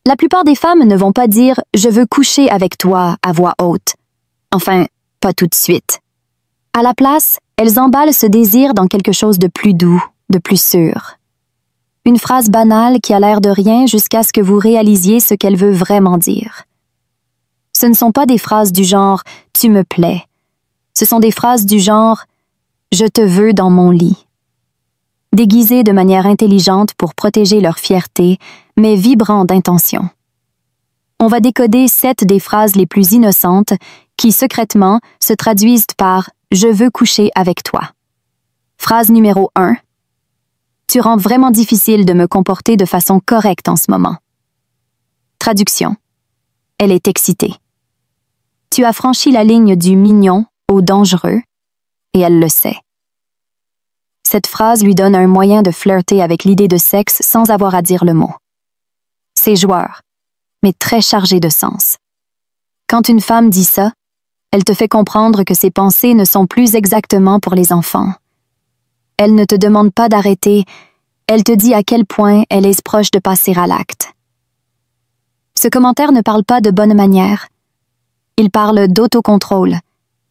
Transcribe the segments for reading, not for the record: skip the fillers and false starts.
La plupart des femmes ne vont pas dire « je veux coucher avec toi » à voix haute. Enfin, pas tout de suite. À la place, elles emballent ce désir dans quelque chose de plus doux, de plus sûr. Une phrase banale qui a l'air de rien jusqu'à ce que vous réalisiez ce qu'elle veut vraiment dire. Ce ne sont pas des phrases du genre « tu me plais ». Ce sont des phrases du genre « je te veux dans mon lit ». Déguisées de manière intelligente pour protéger leur fierté, mais vibrant d'intention. On va décoder 7 des phrases les plus innocentes qui, secrètement, se traduisent par « je veux coucher avec toi ». Phrase numéro 1. Tu rends vraiment difficile de me comporter de façon correcte en ce moment. Traduction. Elle est excitée. Tu as franchi la ligne du mignon au dangereux, et elle le sait. Cette phrase lui donne un moyen de flirter avec l'idée de sexe sans avoir à dire le mot. C'est joueur, mais très chargé de sens. Quand une femme dit ça, elle te fait comprendre que ses pensées ne sont plus exactement pour les enfants. Elle ne te demande pas d'arrêter, elle te dit à quel point elle est proche de passer à l'acte. Ce commentaire ne parle pas de bonne manière. Il parle d'autocontrôle,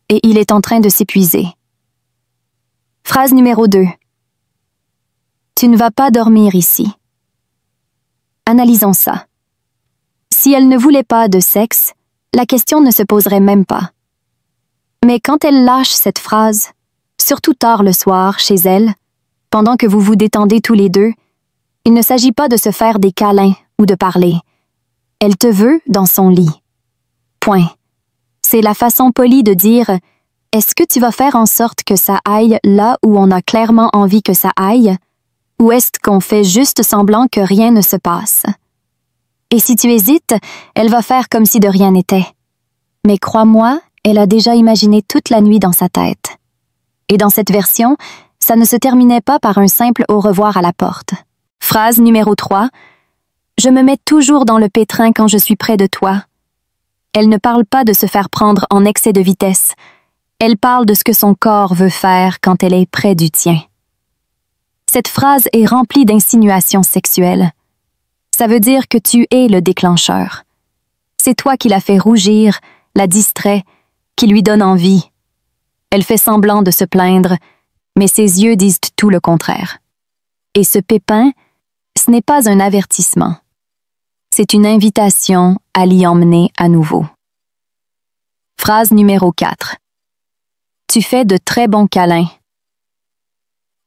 et il est en train de s'épuiser. Phrase numéro 2. Tu ne vas pas dormir ici. Analysons ça. Si elle ne voulait pas de sexe, la question ne se poserait même pas. Mais quand elle lâche cette phrase, surtout tard le soir, chez elle, pendant que vous vous détendez tous les deux, il ne s'agit pas de se faire des câlins ou de parler. Elle te veut dans son lit. Point. C'est la façon polie de dire « Est-ce que tu vas faire en sorte que ça aille là où on a clairement envie que ça aille? Ou est-ce qu'on fait juste semblant que rien ne se passe? » Et si tu hésites, elle va faire comme si de rien n'était. Mais crois-moi, elle a déjà imaginé toute la nuit dans sa tête. Et dans cette version, ça ne se terminait pas par un simple au revoir à la porte. Phrase numéro 3. Je me mets toujours dans le pétrin quand je suis près de toi. Elle ne parle pas de se faire prendre en excès de vitesse. Elle parle de ce que son corps veut faire quand elle est près du tien. Cette phrase est remplie d'insinuations sexuelles. Ça veut dire que tu es le déclencheur. C'est toi qui la fait rougir, la distrait, qui lui donne envie. Elle fait semblant de se plaindre, mais ses yeux disent tout le contraire. Et ce pépin, ce n'est pas un avertissement. C'est une invitation à l'y emmener à nouveau. Phrase numéro 4. Tu fais de très bons câlins.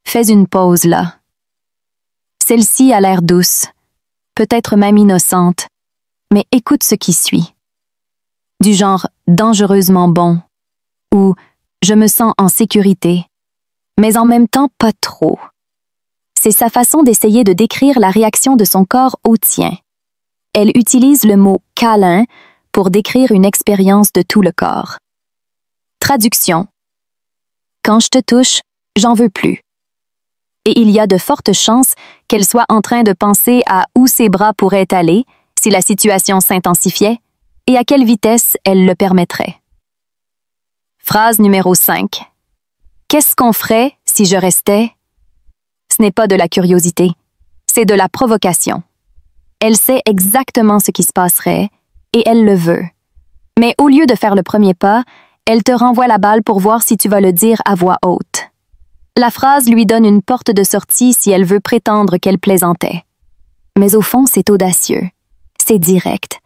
Fais une pause là. Celle-ci a l'air douce, peut-être même innocente, mais écoute ce qui suit. Du genre dangereusement bon, ou je me sens en sécurité, mais en même temps pas trop. C'est sa façon d'essayer de décrire la réaction de son corps au tien. Elle utilise le mot « câlin » pour décrire une expérience de tout le corps. Traduction. Quand je te touche, j'en veux plus. Et il y a de fortes chances qu'elle soit en train de penser à où ses bras pourraient aller si la situation s'intensifiait et à quelle vitesse elle le permettrait. Phrase numéro 5. Qu'est-ce qu'on ferait si je restais? Ce n'est pas de la curiosité, c'est de la provocation. Elle sait exactement ce qui se passerait et elle le veut. Mais au lieu de faire le premier pas, elle te renvoie la balle pour voir si tu vas le dire à voix haute. La phrase lui donne une porte de sortie si elle veut prétendre qu'elle plaisantait. Mais au fond, c'est audacieux. C'est direct.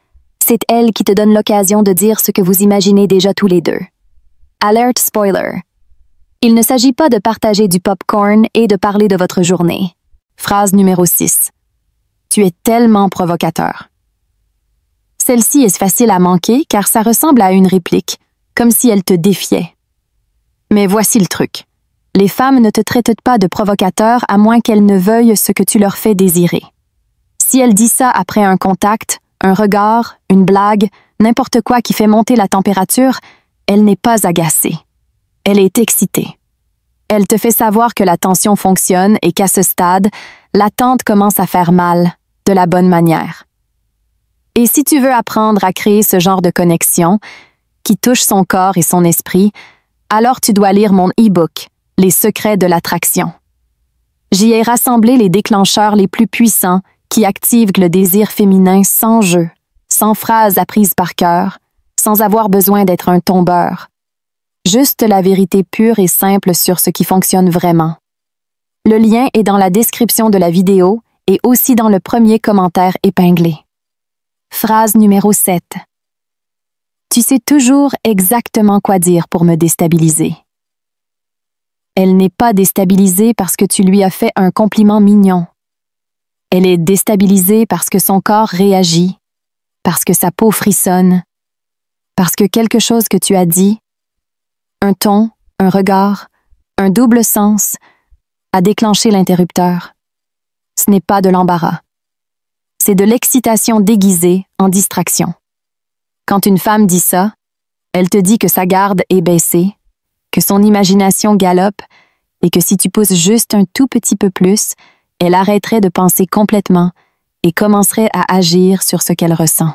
C'est elle qui te donne l'occasion de dire ce que vous imaginez déjà tous les deux. Alert spoiler. Il ne s'agit pas de partager du popcorn et de parler de votre journée. Phrase numéro 6. Tu es tellement provocateur. Celle-ci est facile à manquer car ça ressemble à une réplique, comme si elle te défiait. Mais voici le truc. Les femmes ne te traitent pas de provocateur à moins qu'elles ne veuillent ce que tu leur fais désirer. Si elle dit ça après un contact, un regard, une blague, n'importe quoi qui fait monter la température, elle n'est pas agacée. Elle est excitée. Elle te fait savoir que la tension fonctionne et qu'à ce stade, l'attente commence à faire mal, de la bonne manière. Et si tu veux apprendre à créer ce genre de connexion, qui touche son corps et son esprit, alors tu dois lire mon e-book, Les secrets de l'attraction. J'y ai rassemblé les déclencheurs les plus puissants qui active le désir féminin sans jeu, sans phrases apprises par cœur, sans avoir besoin d'être un tombeur. Juste la vérité pure et simple sur ce qui fonctionne vraiment. Le lien est dans la description de la vidéo et aussi dans le premier commentaire épinglé. Phrase numéro 7. Tu sais toujours exactement quoi dire pour me déstabiliser. Elle n'est pas déstabilisée parce que tu lui as fait un compliment mignon. Elle est déstabilisée parce que son corps réagit, parce que sa peau frissonne, parce que quelque chose que tu as dit, un ton, un regard, un double sens, a déclenché l'interrupteur. Ce n'est pas de l'embarras. C'est de l'excitation déguisée en distraction. Quand une femme dit ça, elle te dit que sa garde est baissée, que son imagination galope et que si tu pousses juste un tout petit peu plus, elle arrêterait de penser complètement et commencerait à agir sur ce qu'elle ressent.